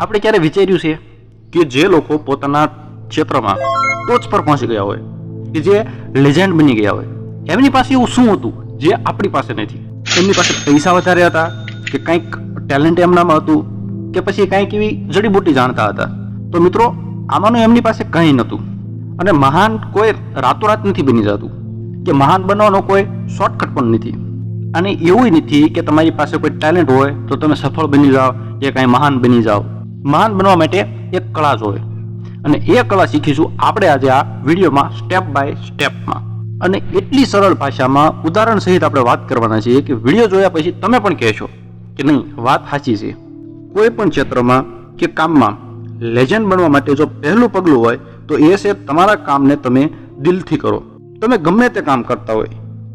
આપણે ક્યારે વિચાર્યું છે કે જે લોકો પોતાના ક્ષેત્રમાં ટોચ પર પહોંચી ગયા હોય, કે જે લેજેન્ડ બની ગયા હોય, એમની પાસે એવું શું હતું જે આપણી પાસે નથી? એમની પાસે પૈસા વધારે હતા, કે કંઈક ટેલેન્ટ એમનામાં હતું, કે પછી કંઈક એવી જડીબુટી જાણતા હતા? તો મિત્રો, આમાંનું એમની પાસે કંઈ નહોતું. અને મહાન કોઈ રાતોરાત નથી બની જતું, કે મહાન બનવાનો કોઈ શોર્ટકટ પણ નથી. અને એવું નથી કે તમારી પાસે કોઈ ટેલેન્ટ હોય તો તમે સફળ બની જાઓ કે કાંઈ મહાન બની જાઓ. મહાન બનવા માટે એક કળા જોઈએ, અને એ કળા શીખીશું આપણે આજે આ વિડીયોમાં સ્ટેપ બાય સ્ટેપમાં. અને એટલી સરળ ભાષામાં ઉદાહરણ સહિત આપણે વાત કરવાના છીએ કે વિડીયો જોયા પછી તમે પણ કહેશો કે નહીં, વાત સાચી છે. કોઈ પણ ક્ષેત્રમાં કે કામમાં લેજન્ડ બનવા માટે જો પહેલું પગલું હોય તો એ છે તમારા કામને તમે દિલથી કરો. તમે ગમે તે કામ કરતા હોય,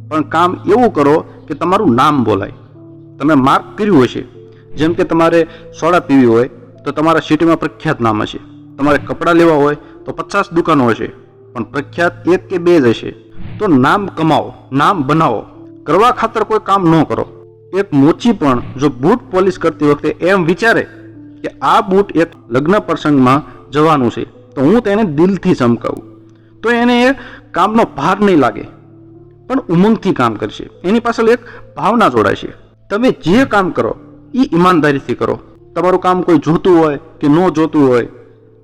પણ કામ એવું કરો કે તમારું નામ બોલાય. તમે માર્ક કર્યું હશે, જેમ કે તમારે સોડા પીવી હોય તો તમારા સિટીમાં પ્રખ્યાત નામ હશે. તમારે કપડાં લેવા હોય તો 50 દુકાનો હશે, પણ પ્રખ્યાત 1 કે 2 જ હશે. તો નામ કમાવો, નામ બનાવો. કરવા ખાતર કોઈ કામ ન કરો. એક મોચી પણ જો બૂટ પોલિશ કરતી વખતે એમ વિચારે કે આ બૂટ એક લગ્ન પ્રસંગમાં જવાનું છે તો હું તેને દિલથી ચમકાવું, તો એને એ કામનો ભાર નહીં લાગે, પણ ઉમંગથી કામ કરશે. એની પાછળ એક ભાવના જોડાશે. તમે જે કામ કરો એ ઈમાનદારીથી કરો. તમારું કામ કોઈ જોતું હોય કે ન જોતું હોય,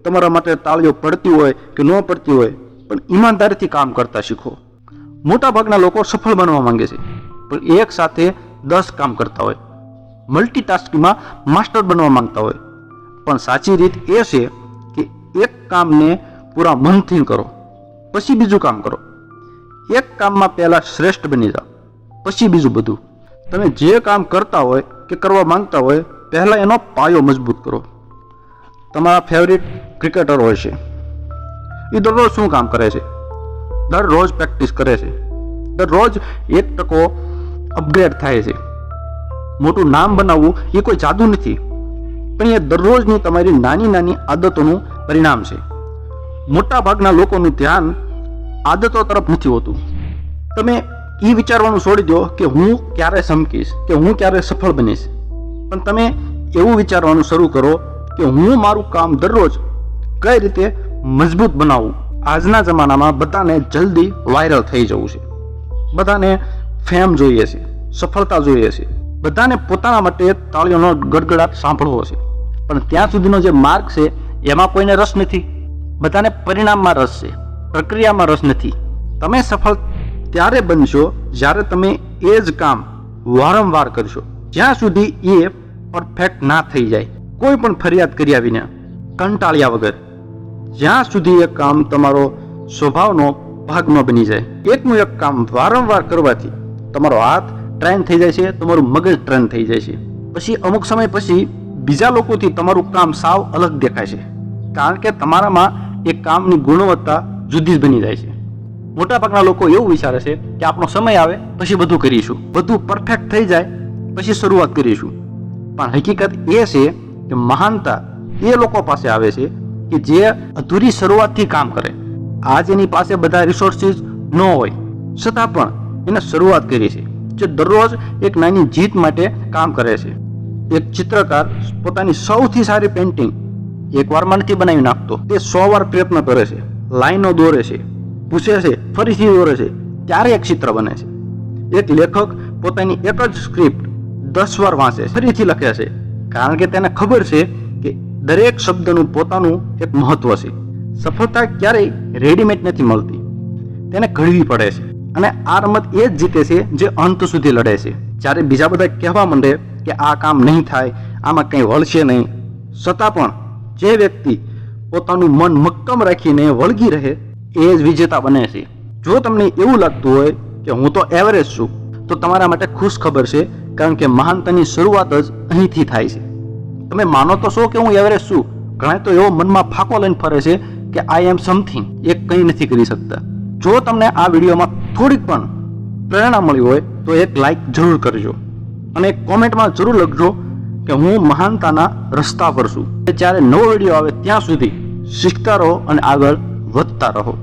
તમારા માટે તાળીઓ પડતી હોય કે ન પડતી હોય, પણ ઈમાનદારીથી કામ કરતા શીખો. મોટાભાગના લોકો સફળ બનવા માંગે છે, પણ એક સાથે 10 કામ કરતા હોય, મલ્ટીટાસ્કિંગમાં માસ્ટર બનવા માંગતા હોય. પણ સાચી રીત એ છે કે એક કામને પૂરા મનથી કરો, પછી બીજું કામ કરો. એક કામમાં પહેલા શ્રેષ્ઠ બની જાઓ, પછી બીજું બધું. તમે જે કામ કરતા હોય કે કરવા માંગતા હોય, પહેલા એનો પાયો મજબૂત કરો. તમારા ફેવરિટ ક્રિકેટર હોય છે, એ દરરોજ શું કામ કરે છે? દરરોજ પ્રેક્ટિસ કરે છે, દરરોજ 1% અપગ્રેડ થાય છે. મોટું નામ બનાવવું એ કોઈ જાદુ નથી, પણ એ દરરોજની તમારી નાની નાની આદતોનું પરિણામ છે. મોટા ભાગના લોકોનું ધ્યાન આદતો તરફ નથી હોતું. તમે એ વિચારવાનું છોડી દો કે હું ક્યારે ચમકીશ, કે હું ક્યારે સફળ બનીશ, પણ તમે એવું વિચારવાનું શરૂ કરો કે હું મારું કામ દરરોજ કઈ રીતે મજબૂત બનાવું. આજના જમાનામાં બધાને જલ્દી વાયરલ થઈ જવું છે, બધાને ફેમ જોઈએ છે, સફળતા જોઈએ છે, બધાને પોતાના માટે તાળીઓનો ગડગડાટ સાંભળવો છે. પણ ત્યાં સુધીનો જે માર્ગ છે એમાં કોઈને રસ નથી. બધાને પરિણામમાં રસ છે, પ્રક્રિયામાં રસ નથી. તમે સફળ ત્યારે બનશો જ્યારે તમે એ જ કામ વારંવાર કરશો, જ્યાં સુધી એ પરફેક્ટ ના થઈ જાય, કોઈ પણ ફરિયાદ કર્યા વિના, કંટાળ્યા વગર. જ્યાં સુધી એ કામ તમારો સ્વભાવનો ભાગ ન બની જાય. એકનું એક કામ વારંવાર કરવાથી તમારો હાથ ટ્રેન થઈ જાય છે, તમારું મગજ ટ્રેન થઈ જાય છે. પછી અમુક સમય પછી બીજા લોકોથી તમારું કામ સાવ અલગ દેખાય છે, કારણ કે તમારામાં એ કામની ગુણવત્તા જુદી જ બની જાય છે. મોટાભાગના લોકો એવું વિચારે છે કે આપણો સમય આવે પછી બધું કરીશું, બધું પરફેક્ટ થઈ જાય પછી શરૂઆત કરીશું. પણ હકીકત એ છે કે મહાનતા એ લોકો પાસે આવે છે કે જે અધૂરી શરૂઆતથી કામ કરે. આજ એની પાસે બધા રિસોર્સિસ ન હોય, છતાં પણ એને શરૂઆત કરી છે, જે દરરોજ એક નાની જીત માટે કામ કરે છે. એક ચિત્રકાર પોતાની સૌથી સારી પેઇન્ટિંગ એક વારમાં નથી બનાવી નાખતો, તે 100 વાર પ્રયત્ન કરે છે, લાઈનો દોરે છે, પૂછે છે, ફરીથી દોરે છે, ત્યારે એક ચિત્ર બને છે. એક લેખક પોતાની એક જ સ્ક્રિપ્ટ 10 વાર વાંચે, ફરીથી લખે છે, કારણ કે તેને ખબર છે કે દરેક શબ્દનું પોતાનું એક મહત્વ છે. સફળતા ક્યારેય રેડીમેડ નથી મળતી, તેને ઘડવી પડે છે. અને આ રમત એ જ જીતે છે જે અંત સુધી લડે છે. જ્યારે બીજા બધા કહેવા માંડે કે આ કામ નહીં થાય, આમાં કંઈ વળશે નહીં, છતાં પણ જે વ્યક્તિ પોતાનું મન મક્કમ રાખીને વળગી રહે એ જ વિજેતા બને છે. જો તમને એવું લાગતું હોય કે હું તો એવરેજ છું, તો તમારા માટે ખુશ ખબર છે, કારણ કે મહાનતાની શરૂઆત જ અહીંથી થાય છે. તમે માનો તો છો કે હું એવરેજ છું, ઘણા તો એવો મનમાં ફાંકો લઈને ફરે છે કે આઈ એમ સમથિંગ, એ કંઈ નથી કરી શકતા. જો તમને આ વિડીયોમાં થોડીક પણ પ્રેરણા મળી હોય તો એક લાઈક જરૂર કરજો, અને કોમેન્ટમાં જરૂર લખજો કે હું મહાનતાના રસ્તા પર છું. જ્યારે નવો વિડીયો આવે ત્યાં સુધી શીખતા રહો અને આગળ વધતા રહો.